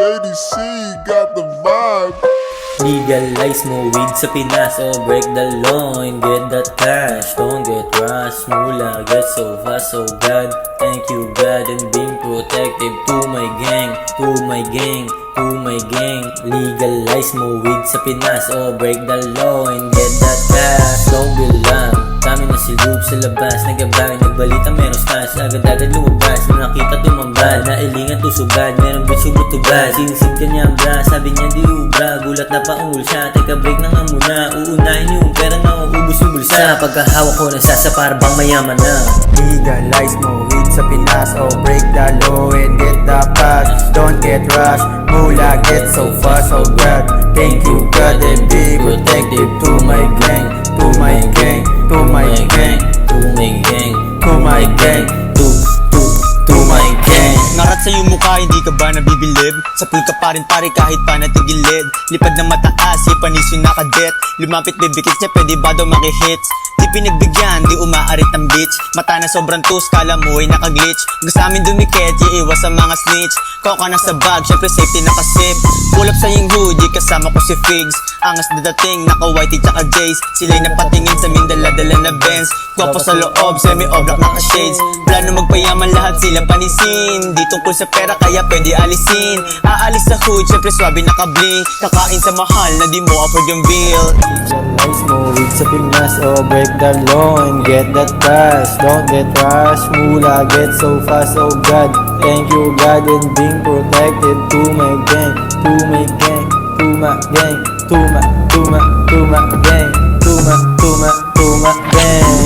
JDC got the vibe. Legalize mo weed sa Pinas or break the law and get that cash. Don't get rushed, mula get so fast, so God, thank you God, and being protective to my gang, to my gang, to my gang. Legalize mo weed sa Pinas or break the law and get that cash. Don't be lang, kami na silub sa labas, nagabay, nagbalita, meron stash, agad-agad lumabas, na nakita tumambad, nailingan tusugad, meron bitch umutubad, sinisid ka niya bra, sabi niya di ubra, gulat na paungol siya, teka break na nga muna, uunahin yung pera na maubos yung bulsa, pagkahawak ko nagsasapar bang mayaman na. Legalize mo weed sa Pinas or break the law and get the cash. Don't get rushed, mula get so fast, so God, thank you God, and be protective to my gang, to my gang, to my gang, To my gang, to my gang, to my gang. Ngarat sa iyong mukha, hindi ka ba nabibilib? Sa pool ka pa rin pare kahit pa natigilid. Lipad ng mataas, ipanis yung nakadet. Lumapit bibikit siya, pwede ba daw makihits? Di pinagbigyan, di umaarit ang bitch. Mata na sobrang tus, kala mo ay nakaglitch. Gusto amin dumikit, iiwas sa mga snitch. Koka na sa bag, syempre safety nakasip. Pull up sa iyong hoodie, kasama ko si Figs. Angas na dating, naka whitey tsaka Jays. Sila'y napatingin sa min, dala-dala na Benz. Gwapo sa loob, semi-oblak naka-shades. Plano magpayaman lahat sila panisin. Di tungkol sa pera kaya pwede alisin. Aalis sa hood, syempre swabe naka-bling. Kakain sa mahal na di mo afford yung bill. Legalize mo weed sa Pinas or break the law and get that cash. Don't get rushed, mula get so fast, so God, thank you God, and being protected to my gang, to my gang, to my gang, to my gang, to my gang.